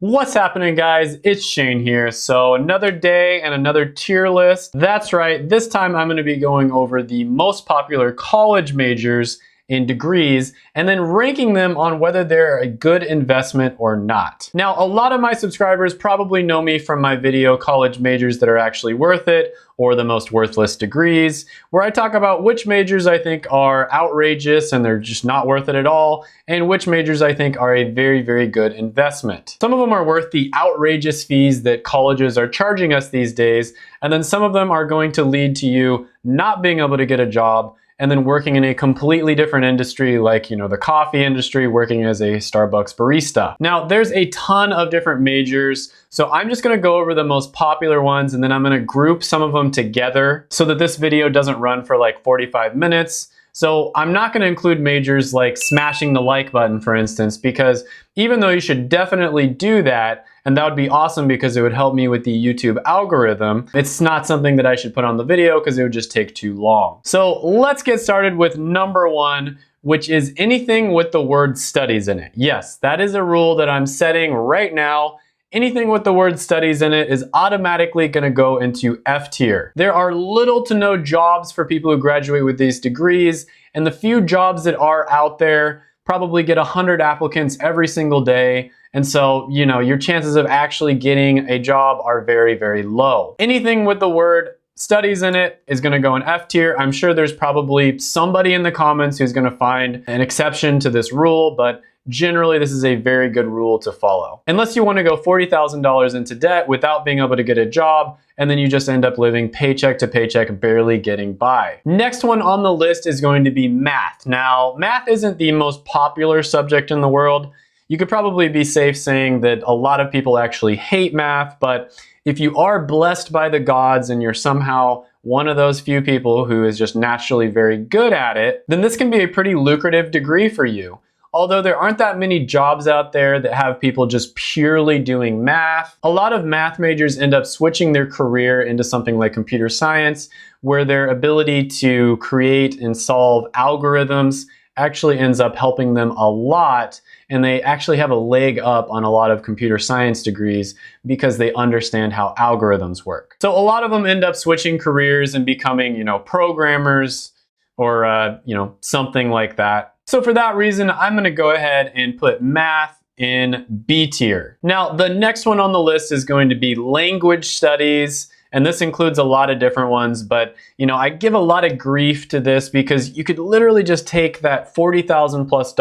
What's happening, guys? It's Shane here. So another day and another tier list. That's right, this time I'm going to be going over the most popular college majors in degrees and then ranking them on whether they're a good investment or not. Now, a lot of my subscribers probably know me from my video college majors that are actually worth it or the most worthless degrees, where I talk about which majors I think are outrageous and they're just not worth it at all, and which majors I think are a very, very good investment. Some of them are worth the outrageous fees that colleges are charging us these days, and then some of them are going to lead to you not being able to get a job and then working in a completely different industry like, the coffee industry, working as a Starbucks barista. Now, there's a ton of different majors, so I'm just gonna go over the most popular ones and then I'm gonna group some of them together so that this video doesn't run for like 45 minutes. So I'm not gonna include majors like smashing the like button, for instance, because even though you should definitely do that, and that would be awesome because it would help me with the YouTube algorithm, it's not something that I should put on the video because it would just take too long. So let's get started with number one, which is anything with the word studies in it. Yes, that is a rule that I'm setting right now. Anything with the word studies in it is automatically gonna go into F tier. There are little to no jobs for people who graduate with these degrees, and the few jobs that are out there probably get 100 applicants every single day. And so, your chances of actually getting a job are very, very low. Anything with the word studies in it is gonna go in F tier. I'm sure there's probably somebody in the comments who's gonna find an exception to this rule, but generally, this is a very good rule to follow. Unless you want to go $40,000 into debt without being able to get a job, and then you just end up living paycheck to paycheck, barely getting by. Next one on the list is going to be math. Now, math isn't the most popular subject in the world. You could probably be safe saying that a lot of people actually hate math, but if you are blessed by the gods and you're somehow one of those few people who is just naturally very good at it, then this can be a pretty lucrative degree for you. Although there aren't that many jobs out there that have people just purely doing math, a lot of math majors end up switching their career into something like computer science, where their ability to create and solve algorithms actually ends up helping them a lot, and they actually have a leg up on a lot of computer science degrees because they understand how algorithms work. So a lot of them end up switching careers and becoming, programmers or, something like that. So for that reason, I'm gonna go ahead and put math in B tier. Now, the next one on the list is going to be language studies, and this includes a lot of different ones, but I give a lot of grief to this because you could literally just take that $40,000 plus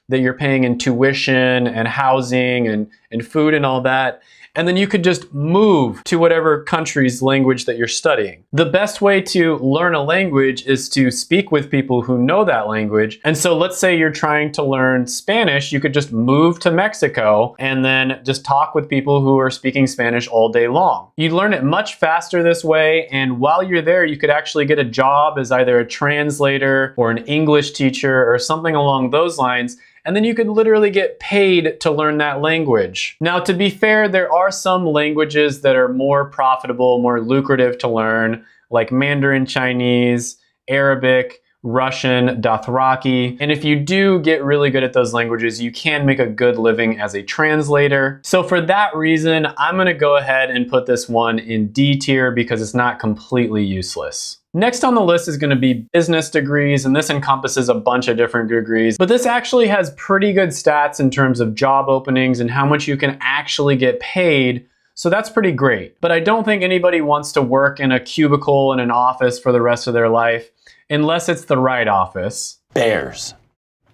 that you're paying in tuition and housing and food and all that, and then you could just move to whatever country's language that you're studying. The best way to learn a language is to speak with people who know that language. And so let's say you're trying to learn Spanish, you could just move to Mexico and then just talk with people who are speaking Spanish all day long. You'd learn it much faster this way, and while you're there, you could actually get a job as either a translator or an English teacher or something along those lines. And then you could literally get paid to learn that language. Now, to be fair, there are some languages that are more profitable, more lucrative to learn, like Mandarin Chinese, Arabic, Russian, Dothraki. And if you do get really good at those languages, you can make a good living as a translator. So for that reason, I'm gonna go ahead and put this one in D tier because it's not completely useless. Next on the list is gonna be business degrees, and this encompasses a bunch of different degrees, but this actually has pretty good stats in terms of job openings and how much you can actually get paid. So that's pretty great. But I don't think anybody wants to work in a cubicle in an office for the rest of their life, unless it's the right office. Bears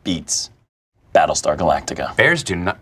beats Battlestar Galactica. Bears do not.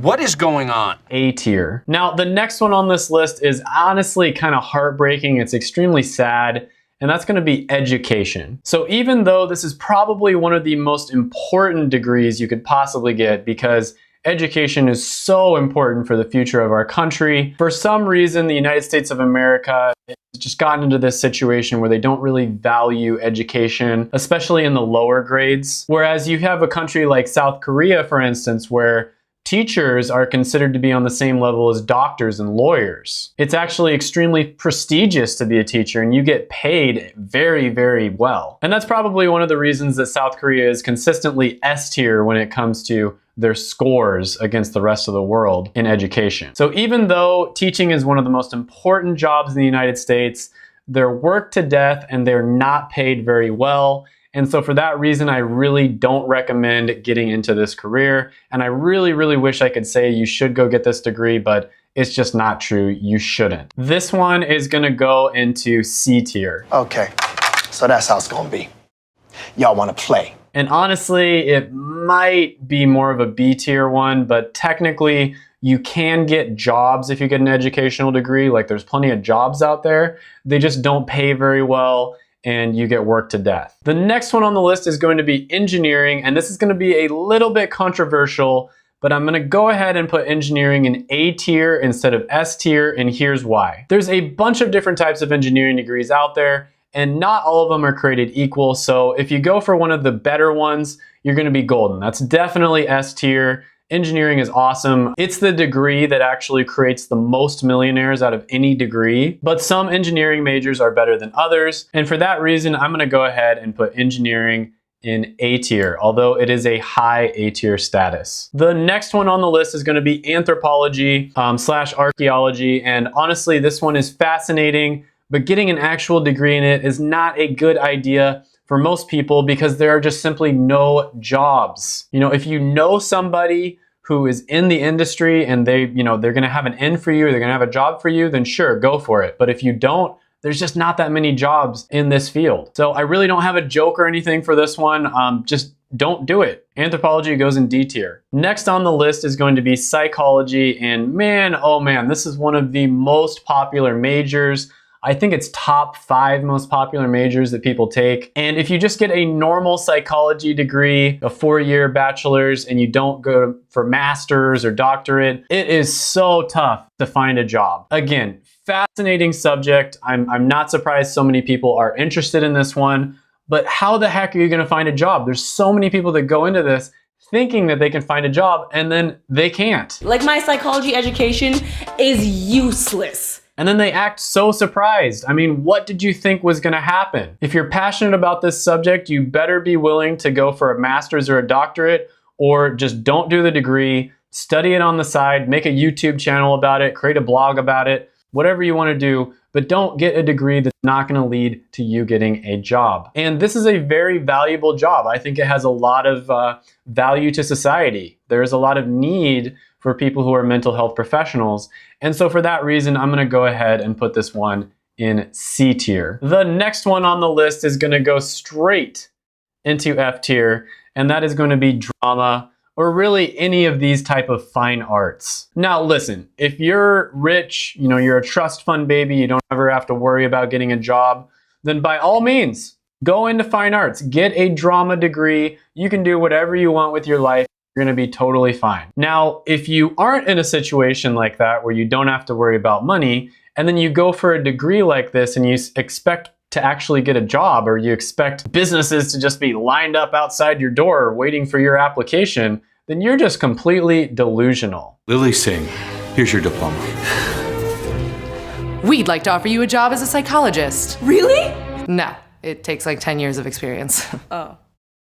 What is going on? A tier. Now, the next one on this list is honestly kind of heartbreaking. It's extremely sad, and that's going to be education. So even though this is probably one of the most important degrees you could possibly get, because education is so important for the future of our country, for some reason, the United States of America has just gotten into this situation where they don't really value education, especially in the lower grades. Whereas you have a country like South Korea, for instance, where teachers are considered to be on the same level as doctors and lawyers. It's actually extremely prestigious to be a teacher, and you get paid very, very well. And that's probably one of the reasons that South Korea is consistently S tier when it comes to their scores against the rest of the world in education. So even though teaching is one of the most important jobs in the United States, they're worked to death and they're not paid very well. And so for that reason, I really don't recommend getting into this career. And I really, really wish I could say you should go get this degree, but it's just not true. You shouldn't. This one is gonna go into C tier. Okay, so that's how it's gonna be. Y'all wanna play. And honestly, it might be more of a B tier one, but technically you can get jobs if you get an educational degree. Like there's plenty of jobs out there. They just don't pay very well and you get worked to death. The next one on the list is going to be engineering, and this is gonna be a little bit controversial, but I'm gonna go ahead and put engineering in A tier instead of S tier, and here's why. There's a bunch of different types of engineering degrees out there, and not all of them are created equal. So if you go for one of the better ones, you're gonna be golden. That's definitely S tier. Engineering is awesome. It's the degree that actually creates the most millionaires out of any degree, but some engineering majors are better than others. And for that reason, I'm gonna go ahead and put engineering in A tier, although it is a high A tier status. The next one on the list is gonna be anthropology slash archaeology. And honestly, this one is fascinating, but getting an actual degree in it is not a good idea for most people because there are just simply no jobs. You know, if you know somebody who is in the industry and they're gonna have an in for you, they're gonna have a job for you, then sure, go for it. But if you don't, there's just not that many jobs in this field. So I really don't have a joke or anything for this one. Just don't do it. Anthropology goes in D tier. Next on the list is going to be psychology, and man, oh man, this is one of the most popular majors. I think it's top 5 most popular majors that people take. And if you just get a normal psychology degree, a 4-year bachelor's, and you don't go for master's or doctorate, it is so tough to find a job. Again, fascinating subject. I'm not surprised so many people are interested in this one, but how the heck are you gonna find a job? There's so many people that go into this thinking that they can find a job and then they can't. Like my psychology education is useless. And then they act so surprised. I mean, what did you think was gonna happen? If you're passionate about this subject, you better be willing to go for a master's or a doctorate, or just don't do the degree, study it on the side, make a YouTube channel about it, create a blog about it, whatever you wanna do, but don't get a degree that's not gonna lead to you getting a job. And this is a very valuable job. I think it has a lot of value to society. There's a lot of need for people who are mental health professionals. And so for that reason, I'm gonna go ahead and put this one in C tier. The next one on the list is gonna go straight into F tier, and that is gonna be drama, or really any of these type of fine arts. Now listen, if you're rich, you're a trust fund baby, you don't ever have to worry about getting a job, then by all means, go into fine arts, get a drama degree. You can do whatever you want with your life. You're gonna be totally fine. Now, if you aren't in a situation like that where you don't have to worry about money, and then you go for a degree like this and you expect to actually get a job, or you expect businesses to just be lined up outside your door waiting for your application, then you're just completely delusional. Lily Singh, here's your diploma. We'd like to offer you a job as a psychologist. Really? No, it takes like 10 years of experience. Oh.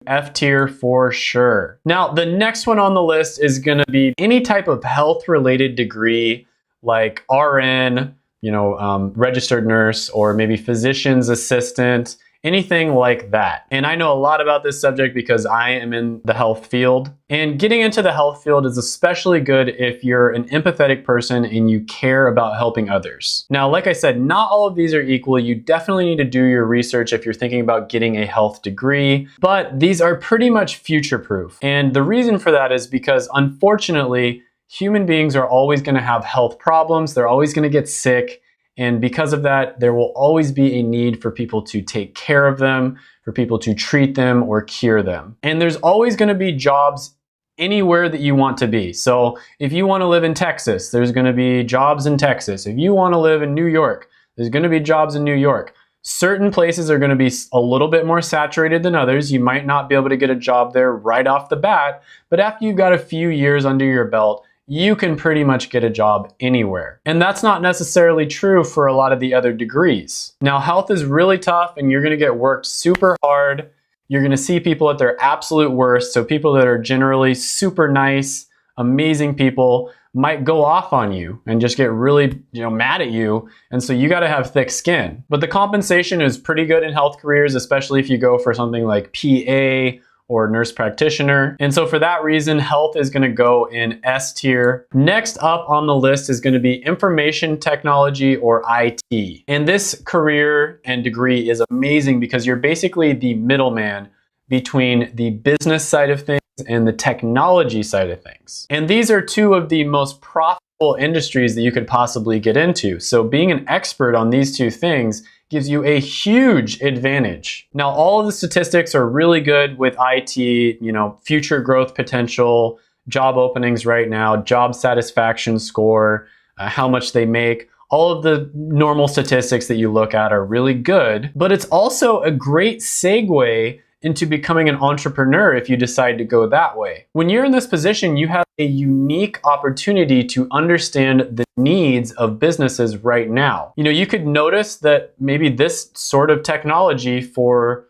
F tier for sure. Now, the next one on the list is gonna be any type of health-related degree like RN, registered nurse, or maybe physician's assistant, anything like that. And I know a lot about this subject because I am in the health field. And getting into the health field is especially good if you're an empathetic person and you care about helping others. Now, like I said, not all of these are equal. You definitely need to do your research if you're thinking about getting a health degree, but these are pretty much future-proof. And the reason for that is because, unfortunately, human beings are always gonna have health problems. They're always gonna get sick. And because of that, there will always be a need for people to take care of them, for people to treat them or cure them. And there's always gonna be jobs anywhere that you want to be. So if you wanna live in Texas, there's gonna be jobs in Texas. If you wanna live in New York, there's gonna be jobs in New York. Certain places are gonna be a little bit more saturated than others. You might not be able to get a job there right off the bat, but after you've got a few years under your belt, you can pretty much get a job anywhere. And that's not necessarily true for a lot of the other degrees. Now, health is really tough and you're gonna get worked super hard. you're going to see people at their absolute worst. So people that are generally super nice, amazing people might go off on you and just get really, mad at you. And so you got to have thick skin. But the compensation is pretty good in health careers, especially if you go for something like PA or nurse practitioner. And so for that reason, health is going to go in S tier. Next up on the list is going to be information technology or IT. And this career and degree is amazing because you're basically the middleman between the business side of things and the technology side of things. And these are two of the most profitable industries that you could possibly get into. So being an expert on these two things gives you a huge advantage. Now, all of the statistics are really good with IT, future growth potential, job openings right now, job satisfaction score, how much they make. All of the normal statistics that you look at are really good, but it's also a great segue into becoming an entrepreneur if you decide to go that way. When you're in this position, you have a unique opportunity to understand the needs of businesses right now. You could notice that maybe this sort of technology for,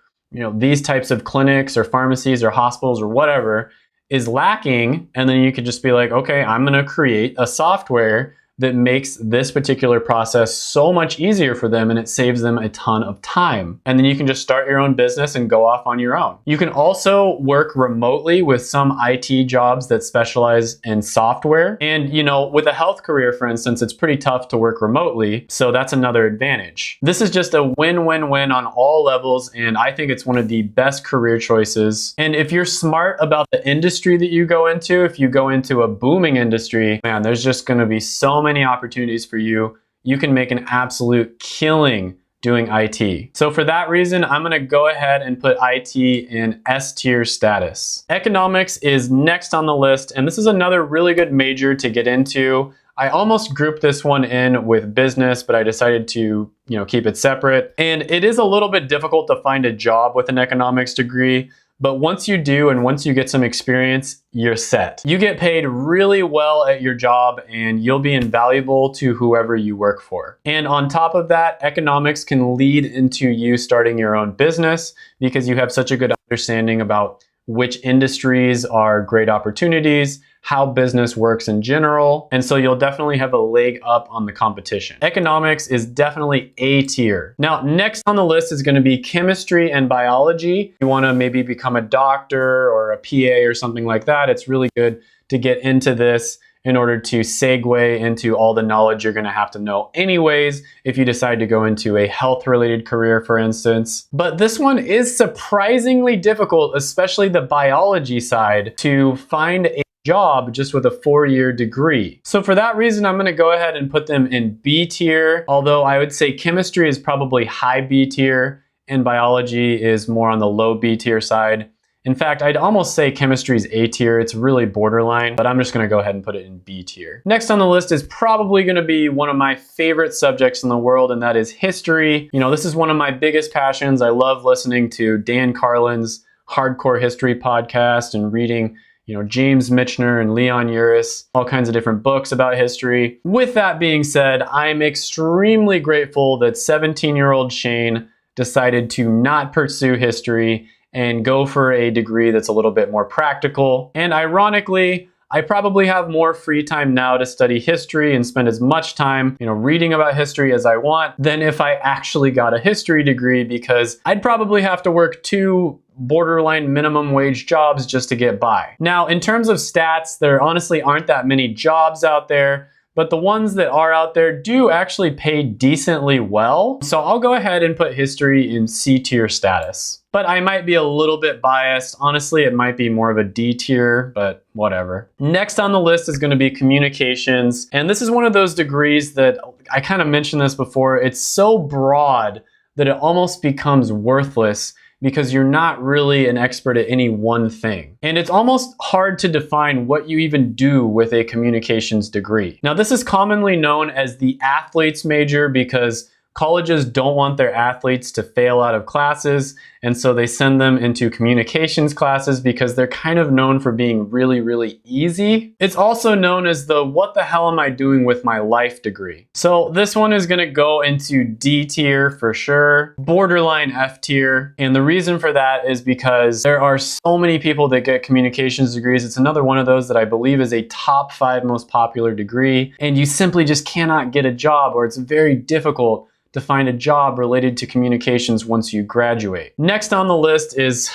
these types of clinics or pharmacies or hospitals or whatever is lacking. And then you could just be like, okay, I'm going to create a software that makes this particular process so much easier for them and it saves them a ton of time. And then you can just start your own business and go off on your own. You can also work remotely with some IT jobs that specialize in software. And with a health career, for instance, it's pretty tough to work remotely. So that's another advantage. This is just a win-win-win on all levels. And I think it's one of the best career choices. And if you're smart about the industry that you go into, if you go into a booming industry, man, there's just going to be so many opportunities for you. You can make an absolute killing doing IT. So for that reason, I'm going to go ahead and put IT in S tier status. Economics is next on the list, and this is another really good major to get into. I almost grouped this one in with business, but I decided to, keep it separate. And it is a little bit difficult to find a job with an economics degree. But once you do, and once you get some experience, you're set. You get paid really well at your job and you'll be invaluable to whoever you work for. And on top of that, economics can lead into you starting your own business because you have such a good understanding about which industries are great opportunities, how business works in general, and so you'll definitely have a leg up on the competition. Economics is definitely A tier. Now, next on the list is going to be chemistry and biology. You want to maybe become a doctor or a PA or something like that. It's really good to get into this in order to segue into all the knowledge you're going to have to know anyways if you decide to go into a health-related career, for instance. But this one is surprisingly difficult, especially the biology side, to find a job just with a 4-year degree. So for that reason, I'm going to go ahead and put them in B tier, although I would say chemistry is probably high B tier and biology is more on the low B tier side. In fact, I'd almost say chemistry is A tier. It's really borderline, but I'm just going to go ahead and put it in B tier. Next on the list is probably going to be one of my favorite subjects in the world, and that is history. This is one of my biggest passions. I love listening to Dan Carlin's Hardcore History podcast and reading James Michener and Leon Uris, all kinds of different books about history. With that being said, I'm extremely grateful that 17-year-old Shane decided to not pursue history and go for a degree that's a little bit more practical. And ironically, I probably have more free time now to study history and spend as much time, reading about history as I want than if I actually got a history degree, because I'd probably have to work 2 borderline minimum wage jobs just to get by. Now, in terms of stats, there honestly aren't that many jobs out there, but the ones that are out there do actually pay decently well. So I'll go ahead and put history in C tier status. But I might be a little bit biased. Honestly, it might be more of a D tier, but whatever. Next on the list is going to be communications. And this is one of those degrees that I kind of mentioned this before. It's so broad that it almost becomes worthless because you're not really an expert at any one thing. And it's almost hard to define what you even do with a communications degree. Now, this is commonly known as the athlete's major because Colleges don't want their athletes to fail out of classes, and so they send them into communications classes because they're kind of known for being really, really easy. It's also known as the what the hell am I doing with my life degree. So this one is gonna go into D tier for sure, borderline F tier. And the reason for that is because there are so many people that get communications degrees. It's another one of those that I believe is a top 5 most popular degree, and you simply just cannot get a job, or it's very difficult to find a job related to communications once you graduate. Next on the list is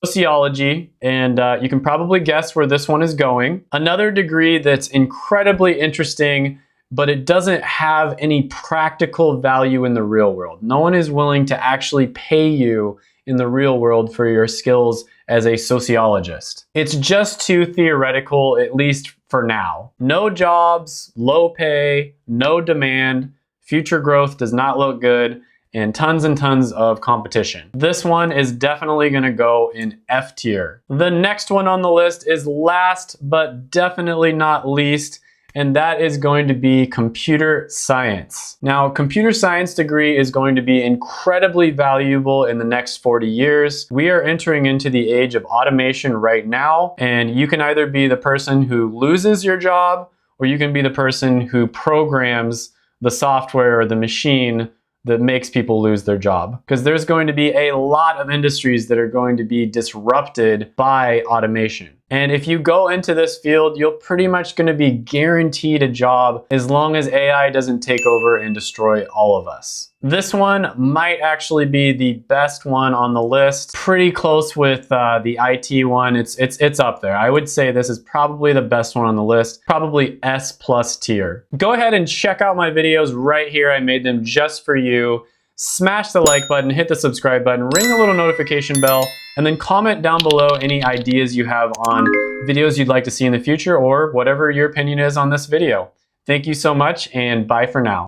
sociology, and you can probably guess where this one is going. Another degree that's incredibly interesting, but it doesn't have any practical value in the real world. No one is willing to actually pay you in the real world for your skills as a sociologist. It's just too theoretical, at least for now. No jobs, low pay, no demand, future growth does not look good, and tons of competition. This one is definitely gonna go in F tier. The next one on the list is last but definitely not least, and that is going to be computer science. Now, computer science degree is going to be incredibly valuable in the next 40 years. We are entering into the age of automation right now, and you can either be the person who loses your job, or you can be the person who programs the software or the machine that makes people lose their job. Because there's going to be a lot of industries that are going to be disrupted by automation. And if you go into this field, you're pretty much going to be guaranteed a job as long as AI doesn't take over and destroy all of us. This one might actually be the best one on the list. Pretty close with the IT one. It's up there. I would say this is probably the best one on the list. Probably S+ tier. Go ahead and check out my videos right here. I made them just for you. Smash the like button, hit the subscribe button, ring the little notification bell, and then comment down below any ideas you have on videos you'd like to see in the future, or whatever your opinion is on this video. Thank you so much, and bye for now.